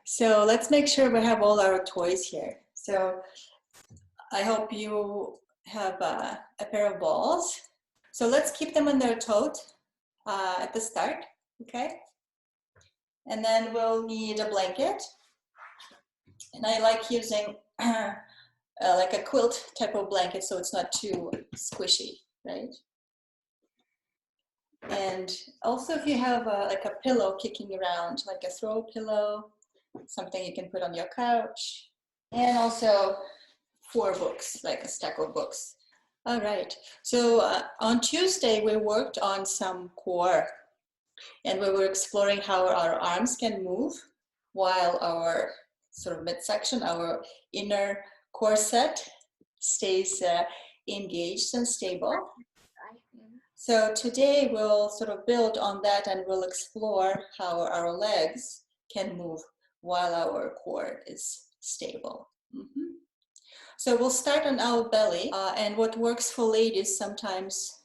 So let's make sure we have all our toys here. So I hope you have a pair of balls. So let's keep them in their tote at the start, okay? And then we'll need a blanket. And I like using like a quilt type of blanket so it's not too squishy, right? And also if you have like a pillow kicking around, like a throw pillow, something you can put on your couch, and also 4 books, like a stack of books. All right, so on Tuesday we worked on some core, and we were exploring how our arms can move while our sort of midsection, our inner core set stays engaged and stable. So today we'll sort of build on that, and we'll explore how our legs can move while our core is stable. So we'll start on our belly, and what works for ladies sometimes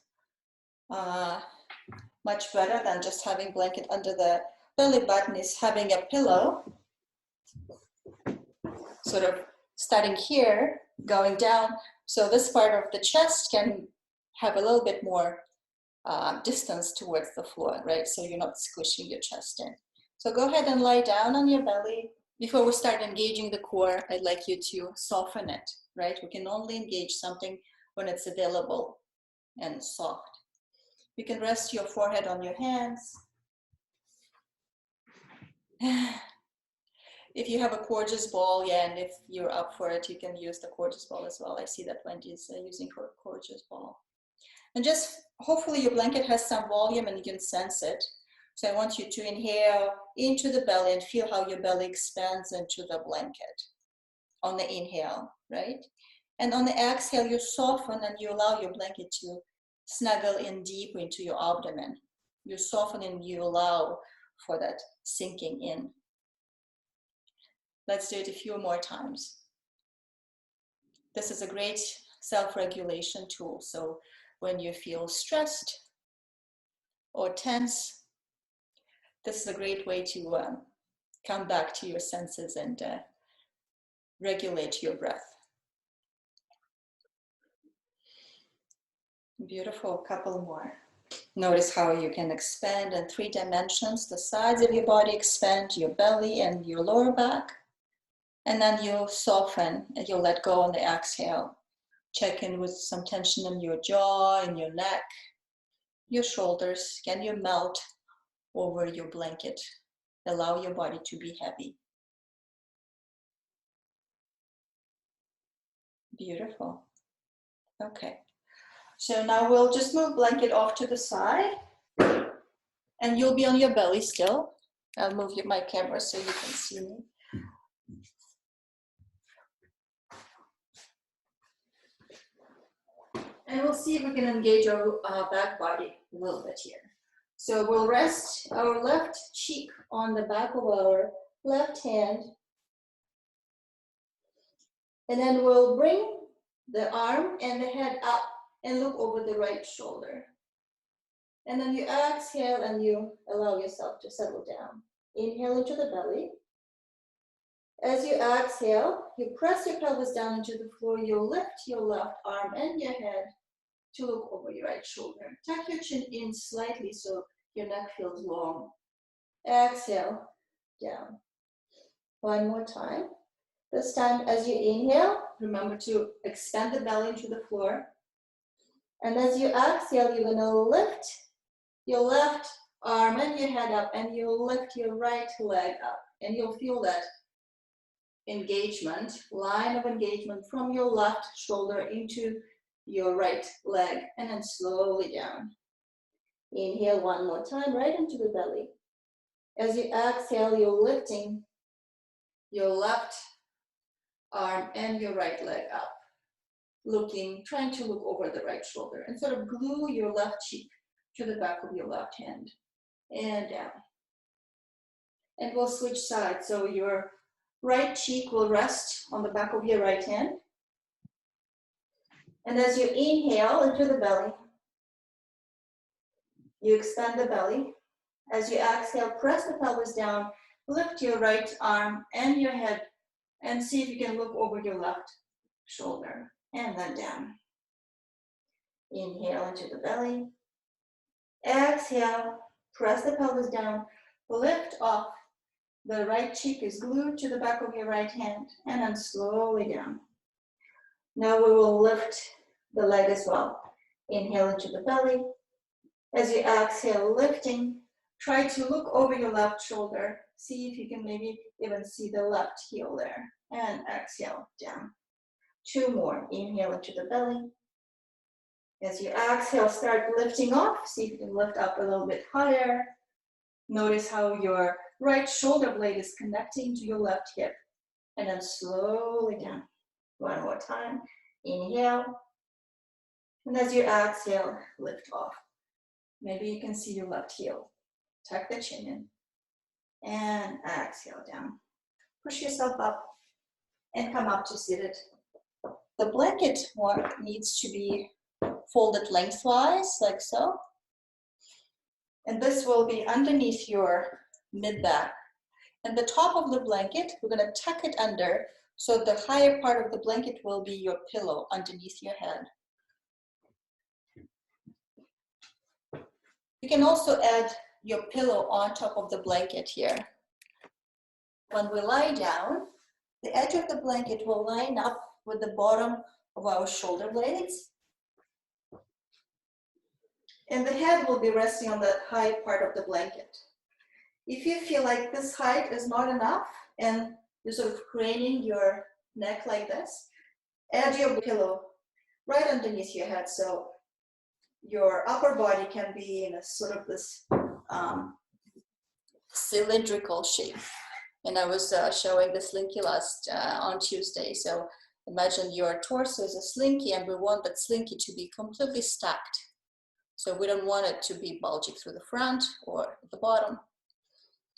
much better than just having blanket under the belly button is having a pillow, sort of starting here, going down, so this part of the chest can have a little bit more distance towards the floor, right? So you're not squishing your chest in. So go ahead and lie down on your belly. Before we start engaging the core, I'd like you to soften it, right? We can only engage something when it's available and soft. You can rest your forehead on your hands. If you have a gorgeous ball, yeah, and if you're up for it, you can use the gorgeous ball as well. I see that Wendy's using her gorgeous ball. And just hopefully your blanket has some volume and you can sense it. So I want you to inhale into the belly and feel how your belly expands into the blanket on the inhale, right? And on the exhale, you soften and you allow your blanket to snuggle in deeper into your abdomen. You soften and you allow for that sinking in. Let's do it a few more times. This is a great self-regulation tool. So when you feel stressed or tense, this is a great way to come back to your senses and regulate your breath. Beautiful, couple more. Notice how you can expand in 3 dimensions. The sides of your body expand, your belly and your lower back. And then you soften and you let go on the exhale. Check in with some tension in your jaw, in your neck, your shoulders. Can you melt over your blanket? Allow your body to be heavy. Beautiful. Okay. So now we'll just move blanket off to the side. And you'll be on your belly still. I'll move my camera so you can see me. And we'll see if we can engage our back body a little bit here. So we'll rest our left cheek on the back of our left hand. And then we'll bring the arm and the head up and look over the right shoulder. And then you exhale and you allow yourself to settle down. Inhale into the belly. As you exhale, you press your pelvis down into the floor. You lift your left arm and your head to look over your right shoulder. Tuck your chin in slightly so your neck feels long. Exhale, down. One more time. This time as you inhale, remember to expand the belly into the floor. And as you exhale, you're gonna lift your left arm and your head up, and you'll lift your right leg up. And you'll feel that engagement, line of engagement from your left shoulder into your right leg, and then slowly down. Inhale one more time, right into the belly. As you exhale, you're lifting your left arm and your right leg up, trying to look over the right shoulder, and sort of glue your left cheek to the back of your left hand, and down. And we'll switch sides, so your right cheek will rest on the back of your right hand. And as you inhale into the belly, you expand the belly. As you exhale, press the pelvis down, Lift your right arm and your head and see if you can look over your left shoulder and then down. Inhale into the belly. Exhale, press the pelvis down, lift off. The right cheek is glued to the back of your right hand and then slowly down. Now we will lift the leg as well. Inhale into the belly. As you exhale, lifting, try to look over your left shoulder. See if you can maybe even see the left heel there. And exhale, down. 2 more. Inhale into the belly. As you exhale, start lifting off. See if you can lift up a little bit higher. Notice how your right shoulder blade is connecting to your left hip. And then slowly down. 1 more time. Inhale. And as you exhale, lift off. Maybe you can see your left heel. Tuck the chin in. And exhale down. Push yourself up and come up to seated. The blanket needs to be folded lengthwise, like so. And this will be underneath your mid-back. And the top of the blanket, we're going to tuck it under, so the higher part of the blanket will be your pillow underneath your head. You can also add your pillow on top of the blanket here. When we lie down, the edge of the blanket will line up with the bottom of our shoulder blades. And the head will be resting on the high part of the blanket. If you feel like this height is not enough and you're sort of craning your neck like this, add your pillow right underneath your head so your upper body can be in a sort of this cylindrical shape. And I was showing the slinky on Tuesday. So imagine your torso is a slinky and we want that slinky to be completely stacked. So we don't want it to be bulging through the front or the bottom.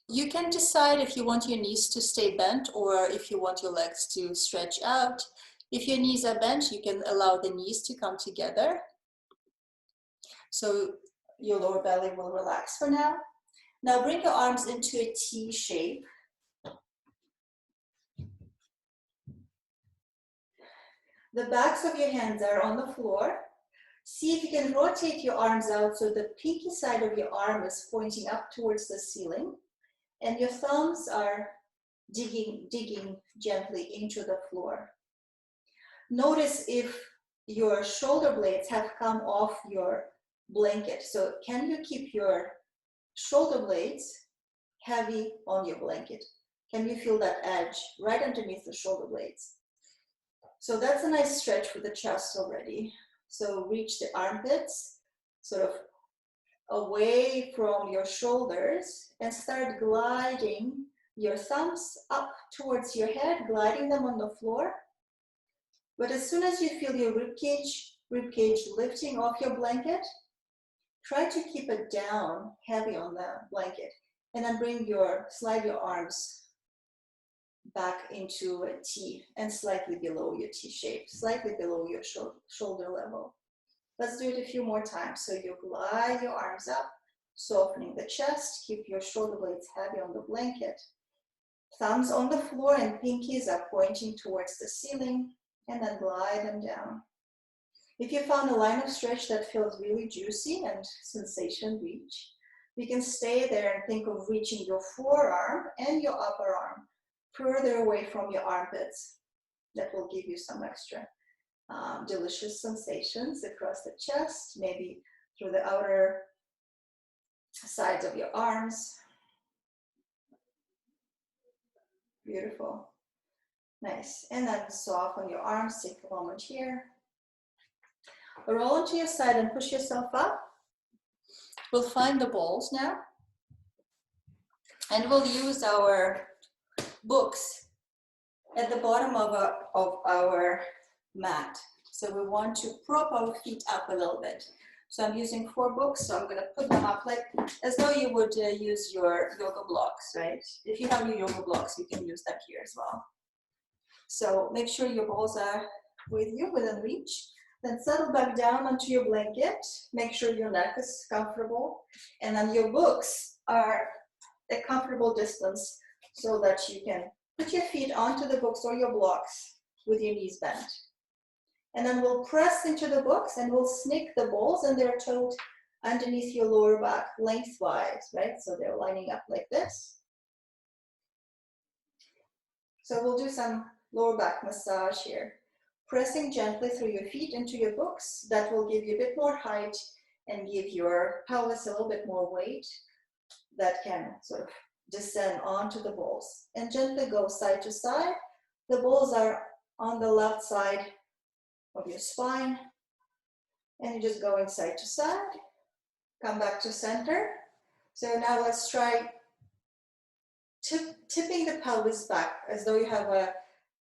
You can decide if you want your knees to stay bent or if you want your legs to stretch out. If your knees are bent, you can allow the knees to come together. So your lower belly will relax for now. Now bring your arms into a T shape. The backs of your hands are on the floor. See if you can rotate your arms out so the pinky side of your arm is pointing up towards the ceiling and your thumbs are digging gently into the floor. Notice if your shoulder blades have come off your blanket. So can you keep your shoulder blades heavy on your blanket? Can you feel that edge right underneath the shoulder blades? So that's a nice stretch for the chest already. So reach the armpits, sort of away from your shoulders and start gliding your thumbs up towards your head, gliding them on the floor. But as soon as you feel your ribcage lifting off your blanket, try to keep it down, heavy on the blanket, and then slide your arms back into a T and slightly below your T shape, slightly below your shoulder level. Let's do it a few more times. So you glide your arms up, softening the chest, keep your shoulder blades heavy on the blanket. Thumbs on the floor and pinkies are pointing towards the ceiling, and then glide them down. If you found a line of stretch that feels really juicy and sensation rich, you can stay there and think of reaching your forearm and your upper arm further away from your armpits. That will give you some extra delicious sensations across the chest, maybe through the outer sides of your arms. Beautiful. Nice. And then soften your arms. Take a moment here. Roll onto your side and push yourself up. We'll find the balls now. And we'll use our books at the bottom of our mat. So we want to prop our feet up a little bit. So I'm using 4 books, so I'm going to put them up like as though you would use your yoga blocks, right? If you have your yoga blocks, you can use that here as well. So make sure your balls are with you, within reach. Then settle back down onto your blanket. Make sure your neck is comfortable. And then your books are a comfortable distance so that you can put your feet onto the books or your blocks with your knees bent. And then we'll press into the books and we'll sneak the balls and they're toed underneath your lower back lengthwise, right? So they're lining up like this. So we'll do some lower back massage here. Pressing gently through your feet into your books. That will give you a bit more height and give your pelvis a little bit more weight that can sort of descend onto the balls. And gently go side to side. The balls are on the left side of your spine. And you're just going side to side. Come back to center. So now let's try tipping the pelvis back as though you have a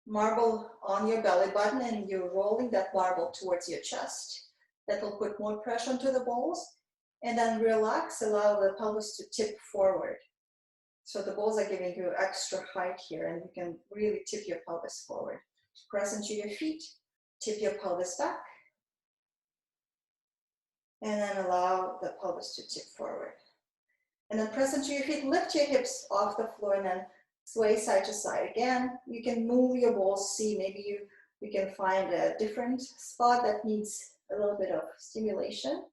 marble on your belly button and you're rolling that marble towards your chest. That will put more pressure onto the balls. And then relax, allow the pelvis to tip forward. So the balls are giving you extra height here and you can really tip your pelvis forward. Press into your feet, tip your pelvis back. And then allow the pelvis to tip forward. And then press into your feet, lift your hips off the floor and then sway side to side. Again, you can move your balls, see maybe you can find a different spot that needs a little bit of stimulation.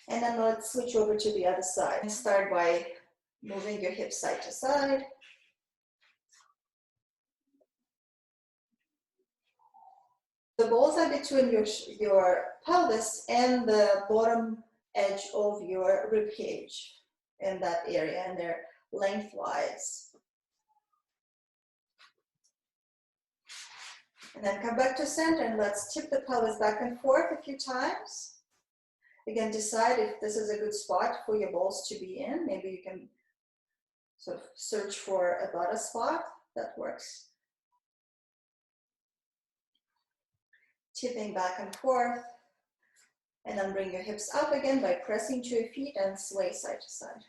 And then let's switch over to the other side. And start by moving your hips side to side. The balls are between your pelvis and the bottom edge of your rib cage in that area, and they're lengthwise. And then come back to center and let's tip the pelvis back and forth a few times. Again, decide if this is a good spot for your balls to be in. Maybe you can sort of search for a better spot that works. Tipping back and forth. And then bring your hips up again by pressing to your feet and sway side to side.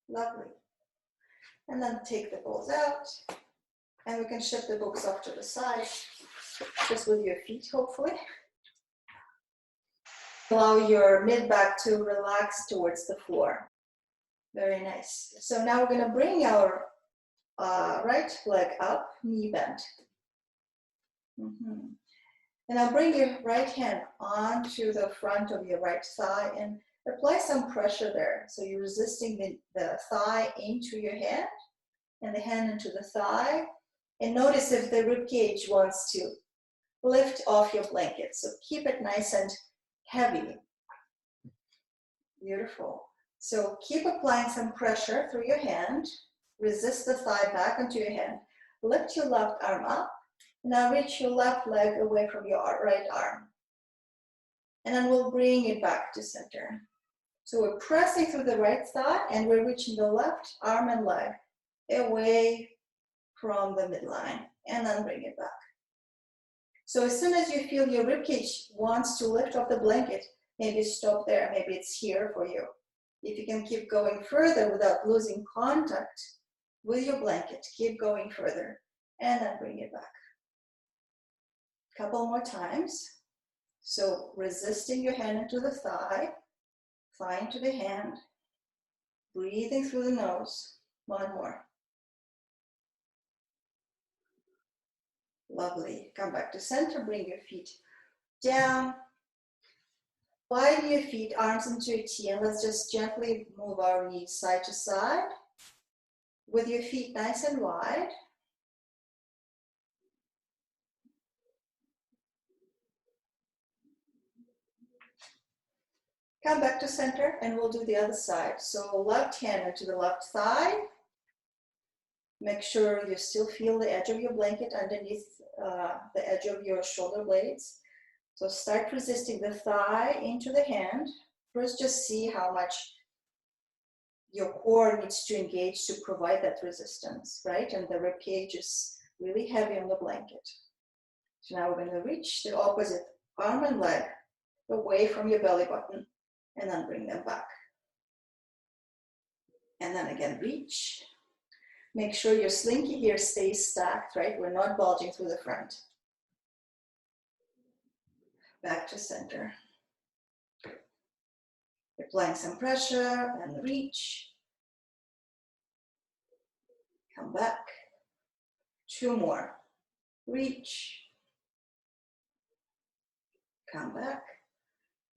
Lovely. And then take the balls out. And we can shift the books off to the side, just with your feet, hopefully. Allow your mid-back to relax towards the floor. Very nice. So now we're going to bring our right leg up, knee bent. And now bring your right hand onto the front of your right thigh and apply some pressure there. So you're resisting the thigh into your hand and the hand into the thigh. And notice if the rib cage wants to lift off your blanket. So keep it nice and heavy. Beautiful. So keep applying some pressure through your hand. Resist the thigh back into your hand. Lift your left arm up. Now reach your left leg away from your right arm. And then we'll bring it back to center. So we're pressing through the right thigh and we're reaching the left arm and leg away from the midline. And then bring it back. So as soon as you feel your ribcage wants to lift off the blanket, maybe stop there. Maybe it's here for you. If you can keep going further without losing contact with your blanket, keep going further. And then bring it back. Couple more times. So resisting your hand into the thigh, thigh into the hand, breathing through the nose. One more. Lovely. Come back to center, bring your feet down. Widen your feet, arms into a T, and let's just gently move our knees side to side with your feet nice and wide. Come back to center and we'll do the other side. So left hand into the left thigh. Make sure you still feel the edge of your blanket underneath the edge of your shoulder blades. So start resisting the thigh into the hand. First, just see how much your core needs to engage to provide that resistance, right? And the rib cage is really heavy on the blanket. So now we're going to reach the opposite arm and leg away from your belly button and then bring them back. And then again, reach. Make sure your slinky here stays stacked, right? We're not bulging through the front. Back to center. Applying some pressure and reach. Come back. 2 more. Reach. Come back.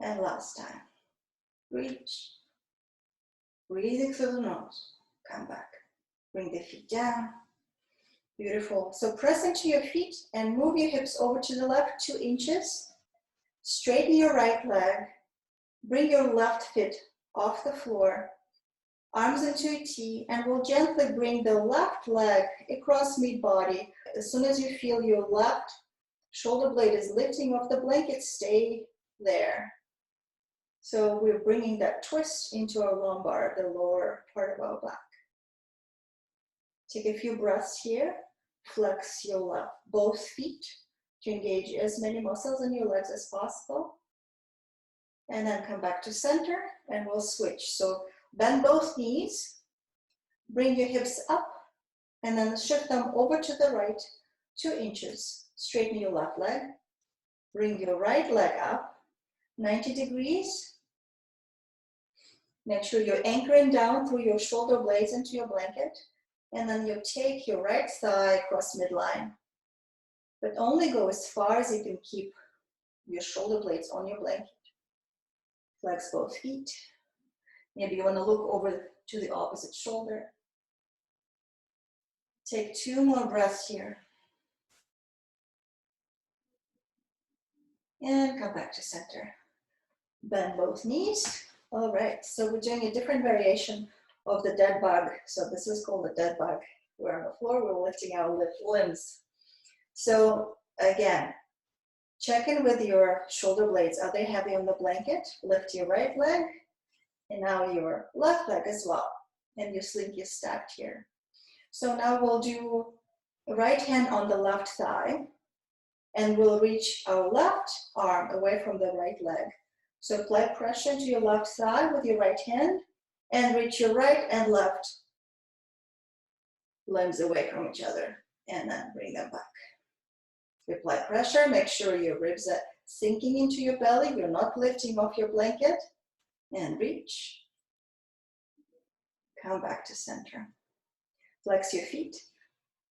And last time. Reach. Breathing through the nose. Come back. Bring the feet down. Beautiful. So press into your feet and move your hips over to the left 2 inches. Straighten your right leg. Bring your left foot off the floor. Arms into a T, and we'll gently bring the left leg across mid-body. As soon as you feel your left shoulder blade is lifting off the blanket, stay there. So we're bringing that twist into our lumbar, the lower part of our back. Take a few breaths here. Flex your left, both feet to engage as many muscles in your legs as possible. And then come back to center and we'll switch. So bend both knees, bring your hips up, and then shift them over to the right 2 inches. Straighten your left leg, bring your right leg up 90 degrees. Make sure you're anchoring down through your shoulder blades into your blanket, and then you take your right thigh across midline, but only go as far as you can keep your shoulder blades on your blanket. Flex both feet. Maybe you want to look over to the opposite shoulder. Take 2 more breaths here. And come back to center. Bend both knees. All right, so we're doing a different variation of the dead bug. So this is called the dead bug. We're on the floor, we're lifting our limbs. So again, check in with your shoulder blades. Are they heavy on the blanket? Lift your right leg, and now your left leg as well. And your slinky is stacked here. So now we'll do right hand on the left thigh, and we'll reach our left arm away from the right leg. So apply pressure to your left thigh with your right hand, and reach your right and left limbs away from each other, and then bring them back. Apply pressure, make sure your ribs are sinking into your belly, you're not lifting off your blanket, and reach. Come back to center. Flex your feet.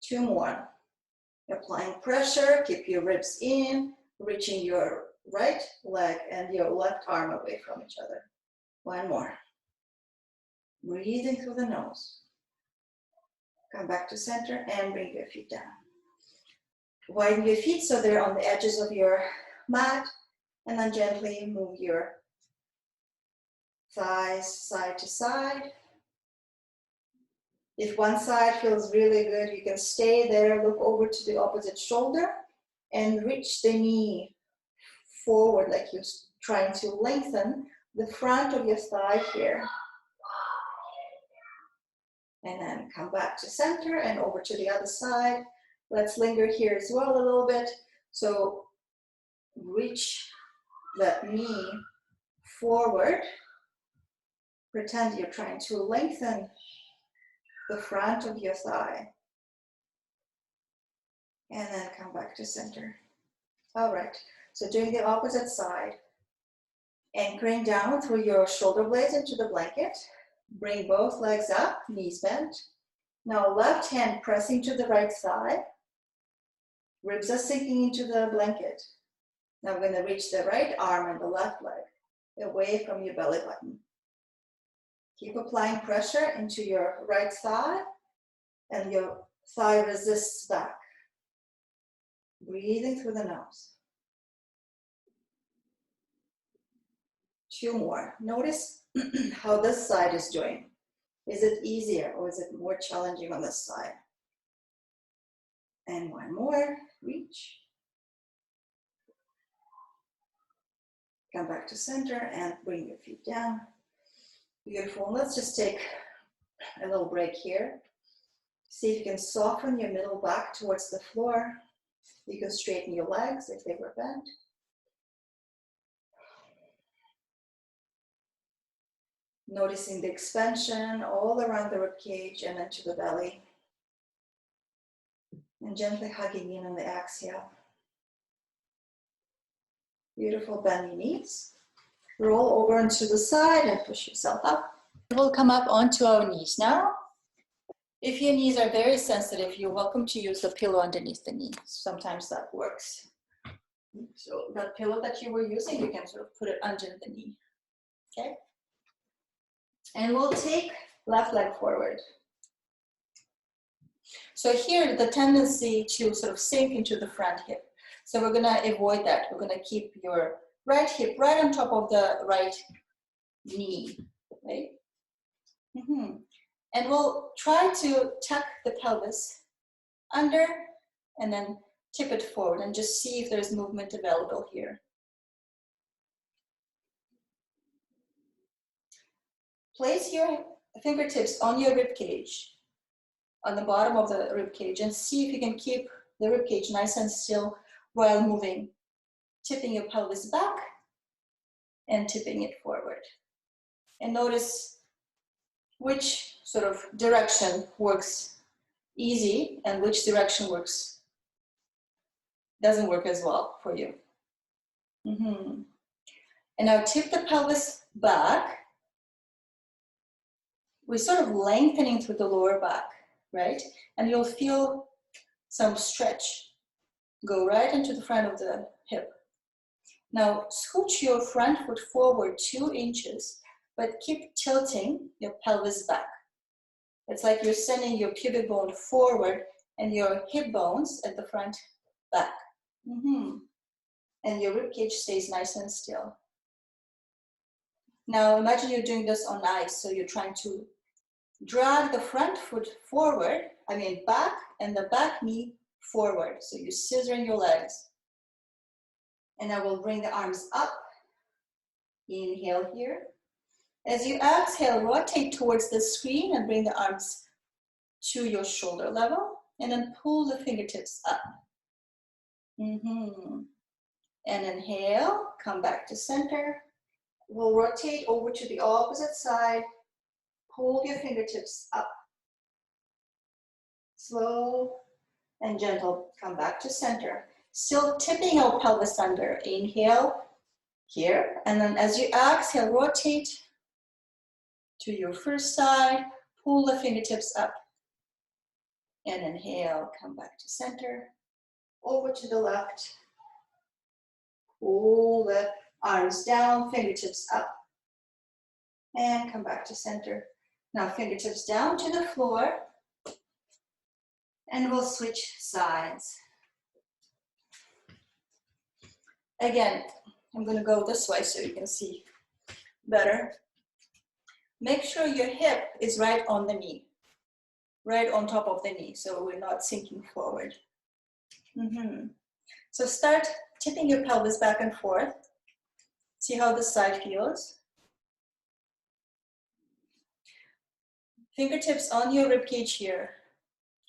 2 more. Applying pressure, keep your ribs in, reaching your right leg and your left arm away from each other. 1 more. Breathing through the nose. Come back to center and bring your feet down. Widen your feet so they're on the edges of your mat, and then gently move your thighs side to side. If one side feels really good, you can stay there, look over to the opposite shoulder, and reach the knee forward like you're trying to lengthen the front of your thigh here. And then come back to center and over to the other side. Let's linger here as well a little bit. So reach that knee forward. Pretend you're trying to lengthen the front of your thigh. And then come back to center. All right, so doing the opposite side. Anchoring down through your shoulder blades into the blanket. Bring both legs up, knees bent. Now left hand pressing to the right thigh. Ribs are sinking into the blanket. Now we're going to reach the right arm and the left leg away from your belly button. Keep applying pressure into your right thigh, and your thigh resists back. Breathing through the nose. 2 more. Notice how this side is doing. Is it easier or is it more challenging on this side? And 1 more. Reach. Come back to center and bring your feet down. Beautiful. Let's just take a little break here. See if you can soften your middle back towards the floor. You can straighten your legs if they were bent. Noticing the expansion all around the rib cage and into the belly. And gently hugging in on the exhale. Beautiful. Bend your knees. Roll over onto the side and push yourself up. We'll come up onto our knees now. If your knees are very sensitive, you're welcome to use the pillow underneath the knee. Sometimes that works. So that pillow that you were using, you can sort of put it under the knee, okay? And we'll take left leg forward. So here, the tendency to sort of sink into the front hip. So we're gonna avoid that. We're gonna keep your right hip right on top of the right knee, right? And we'll try to tuck the pelvis under and then tip it forward and just see if there's movement available here. Place your fingertips on your rib cage, on the bottom of the rib cage, and see if you can keep the rib cage nice and still while moving, tipping your pelvis back and tipping it forward. And notice which sort of direction works easy and which direction doesn't work as well for you. And now tip the pelvis back. We're sort of lengthening through the lower back, right? And you'll feel some stretch go right into the front of the hip. Now scooch your front foot forward 2 inches, but keep tilting your pelvis back. It's like you're sending your pubic bone forward and your hip bones at the front back. And your rib cage stays nice and still. Now imagine you're doing this on ice, so you're trying to drag the front foot forward, back, and the back knee forward. So you're scissoring your legs. And I will bring the arms up. Inhale here. As you exhale, rotate towards the screen and bring the arms to your shoulder level, and then pull the fingertips up. And inhale, come back to center. We'll rotate over to the opposite side. Pull your fingertips up. Slow and gentle, come back to center. Still tipping our pelvis under. Inhale here, and then as you exhale, rotate to your first side. Pull the fingertips up. And inhale, come back to center. Over to the left. Pull the arms down, fingertips up. And come back to center. Now fingertips down to the floor. And we'll switch sides. Again, I'm going to go this way so you can see better. Make sure your hip is right on the knee, right on top of the knee, so we're not sinking forward. So start tipping your pelvis back and forth. See how this side feels. Fingertips on your rib cage here.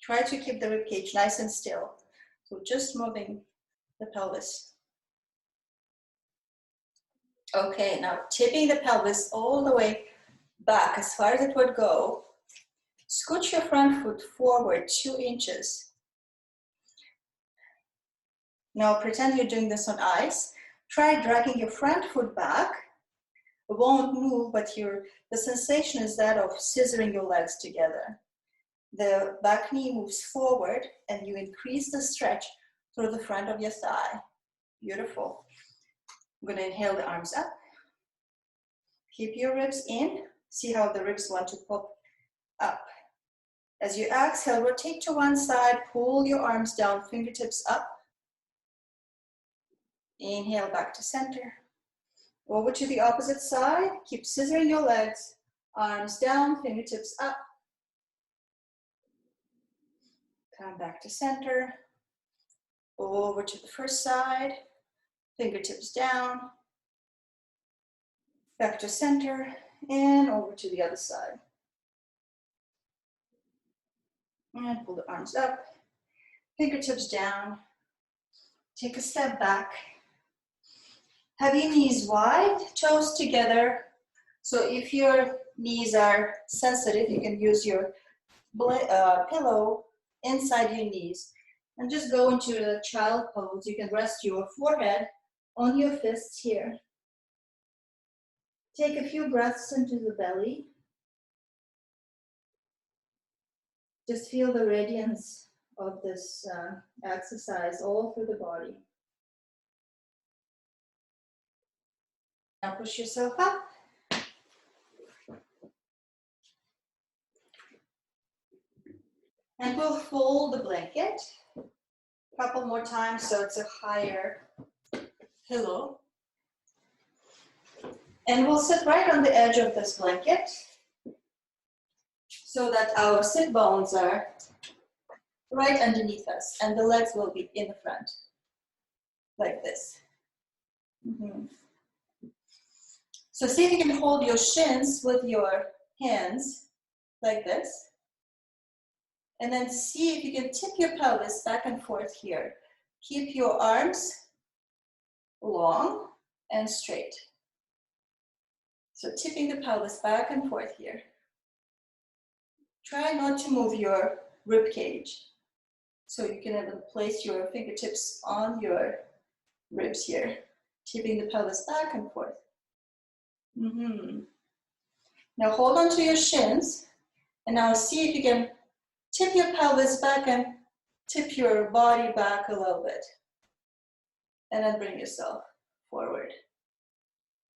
Try to keep the rib cage nice and still. So just moving the pelvis. Okay, now tipping the pelvis all the way back as far as it would go. Scooch your front foot forward 2 inches. Now pretend you're doing this on ice. Try dragging your front foot back. It won't move, but the sensation is that of scissoring your legs together. The back knee moves forward and you increase the stretch through the front of your thigh. Beautiful. I'm going to inhale the arms up. Keep your ribs in. See how the ribs want to pop up. As you exhale, rotate to one side, pull your arms down, fingertips up. Inhale back to center. Over to the opposite side. Keep scissoring your legs. Arms down, fingertips up. Come back to center. Over to the first side. Fingertips down. Back to center. And over to the other side. And pull the arms up. Fingertips down. Take a step back. Have your knees wide, toes together. So if your knees are sensitive, you can use your pillow inside your knees. And just go into the child pose. You can rest your forehead on your fists here. Take a few breaths into the belly. Just feel the radiance of this exercise all through the body. Now push yourself up. And we'll fold the blanket a couple more times so it's a higher pillow. And we'll sit right on the edge of this blanket so that our sit bones are right underneath us and the legs will be in the front, like this. So see if you can hold your shins with your hands, like this. And then see if you can tip your pelvis back and forth here. Keep your arms long and straight. So tipping the pelvis back and forth here. Try not to move your rib cage. So you can place your fingertips on your ribs here, tipping the pelvis back and forth. Now hold on to your shins, and now see if you can tip your pelvis back and tip your body back a little bit. And then bring yourself forward.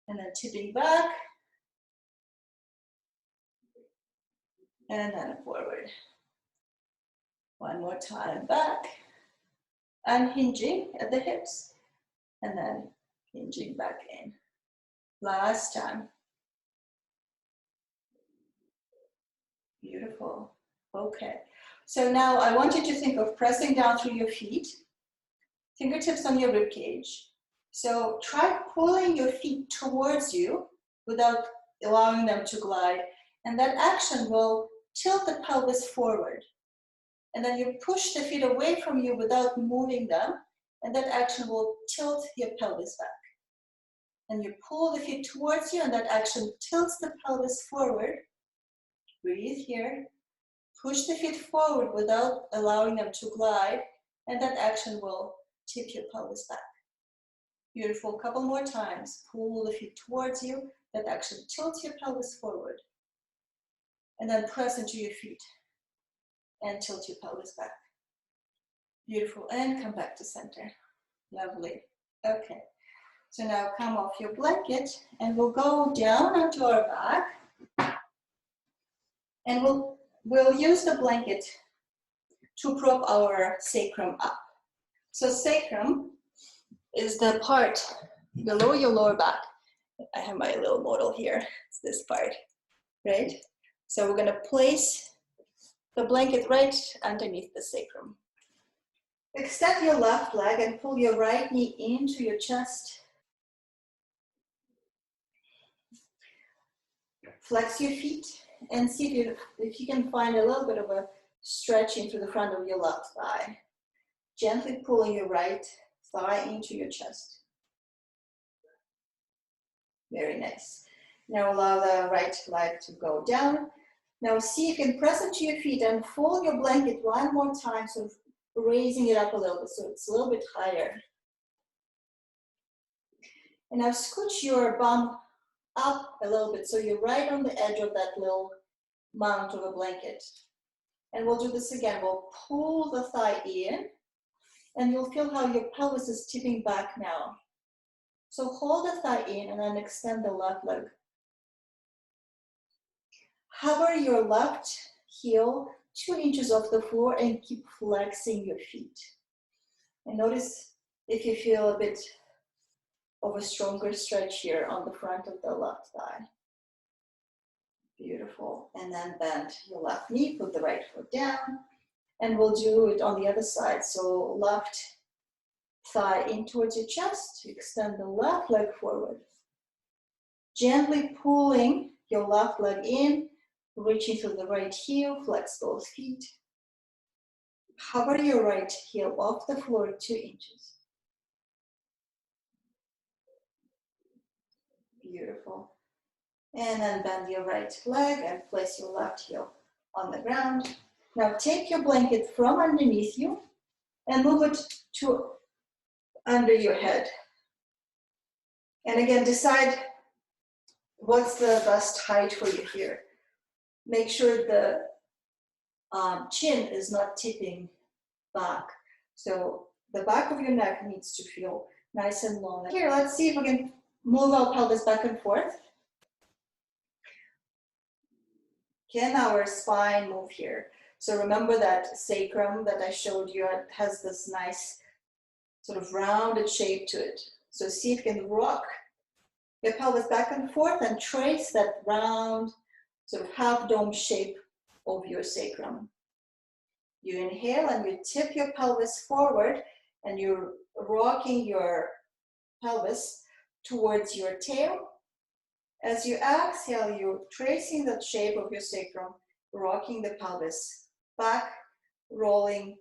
And then tipping back, and then forward. One more time, back, unhinging at the hips, and then hinging back in. Last time. Beautiful. Okay. So now I want you to think of pressing down through your feet, fingertips on your rib cage. So try pulling your feet towards you without allowing them to glide, and that action will tilt the pelvis forward. And then you push the feet away from you without moving them, and that action will tilt your pelvis back. And you pull the feet towards you, and that action tilts the pelvis forward. Breathe here. Push the feet forward without allowing them to glide, and that action will tip your pelvis back. Beautiful. A couple more times. Pull the feet towards you. That action tilts your pelvis forward. And then press into your feet and tilt your pelvis back. Beautiful. And come back to center. Lovely. Okay. So now come off your blanket and we'll go down onto our back. And we'll use the blanket to prop our sacrum up. So sacrum is the part below your lower back. I have my little model here. It's this part, right? So we're going to place the blanket right underneath the sacrum. Extend your left leg and pull your right knee into your chest. Flex your feet and see if you can find a little bit of a stretching through the front of your left thigh. Gently pulling your right thigh into your chest. Very nice. Now allow the right leg to go down. Now see if you can press into your feet and fold your blanket one more time, so raising it up a little bit so it's a little bit higher. And now scooch your bum up a little bit so you're right on the edge of that little mount of a blanket. And we'll do this again. We'll pull the thigh in, and you'll feel how your pelvis is tipping back now. So hold the thigh in and then extend the left leg. Hover your left heel 2 inches off the floor and keep flexing your feet. And notice if you feel a bit of a stronger stretch here on the front of the left thigh. Beautiful. And then bend your left knee, put the right foot down, and we'll do it on the other side. So left thigh in towards your chest, extend the left leg forward. Gently pulling your left leg in, reaching through the right heel, flex both feet. Hover your right heel off the floor 2 inches. Beautiful. And then bend your right leg and place your left heel on the ground. Now take your blanket from underneath you and move it to under your head. And again, decide what's the best height for you here? Make sure the chin is not tipping back. So the back of your neck needs to feel nice and long. Here, let's see if we can move our pelvis back and forth. Can our spine move here? So remember that sacrum that I showed you, it has this nice sort of rounded shape to it. So see if you can rock your pelvis back and forth and trace that round sort of half dome shape of your sacrum. You inhale and you tip your pelvis forward and you're rocking your pelvis towards your tail. As you exhale, you're tracing the shape of your sacrum, rocking the pelvis back, rolling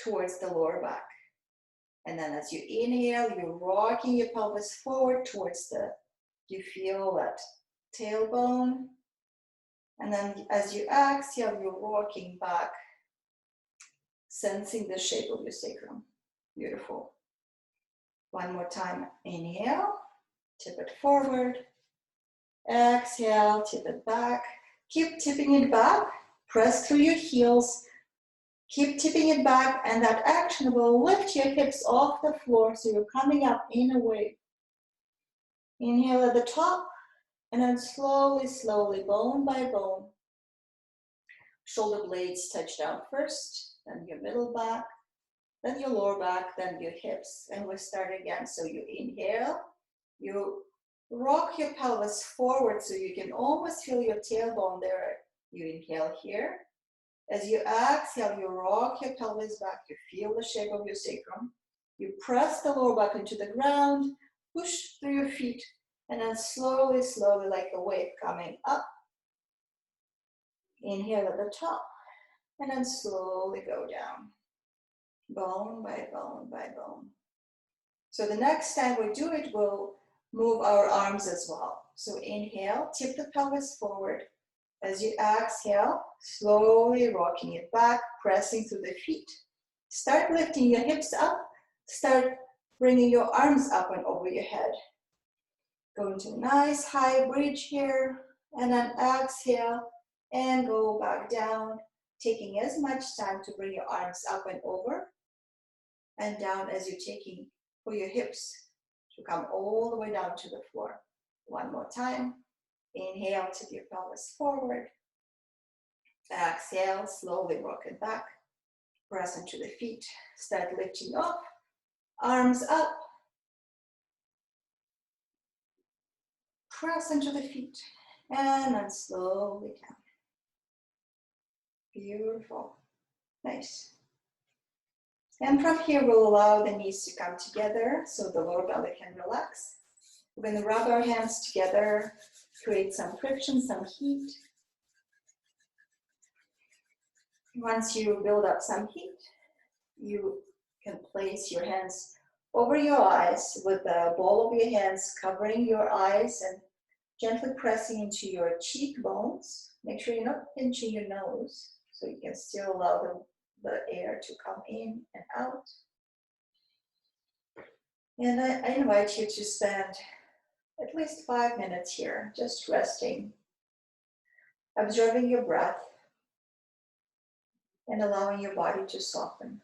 towards the lower back. And then as you inhale, you're rocking your pelvis forward towards you feel that tailbone. And then as you exhale, you're rocking back, sensing the shape of your sacrum. Beautiful. One more time, inhale, tip it forward. Exhale, tip it back. Keep tipping it back. Press through your heels. Keep tipping it back, and that action will lift your hips off the floor so you're coming up in a wave. Inhale at the top, and then slowly, slowly, bone by bone. Shoulder blades touch down first, then your middle back, then your lower back, then your hips. And we'll start again. So you inhale, you rock your pelvis forward so you can almost feel your tailbone there. You inhale here. As you exhale, you rock your pelvis back. You feel the shape of your sacrum. You press the lower back into the ground, push through your feet, and then slowly, slowly, like a wave coming up. Inhale at the top, and then slowly go down. Bone by bone by bone. So the next time we do it, we'll move our arms as well. So inhale, tip the pelvis forward. As you exhale, slowly rocking it back, pressing through the feet. Start lifting your hips up. Start bringing your arms up and over your head. Go into a nice high bridge here, and then exhale and go back down, taking as much time to bring your arms up and over and down as you're taking for your hips to come all the way down to the floor. One more time. Inhale, tip your pelvis forward. Exhale, slowly rock it back. Press into the feet. Start lifting up. Arms up. Press into the feet. And then slowly down. Beautiful. Nice. And from here, we'll allow the knees to come together so the lower belly can relax. We're going to rub our hands together, create some friction, some heat. Once you build up some heat, you can place your hands over your eyes with the ball of your hands covering your eyes and gently pressing into your cheekbones. Make sure you're not pinching your nose so you can still allow the air to come in and out. And I invite you to spend at least 5 minutes here, just resting, observing your breath, and allowing your body to soften.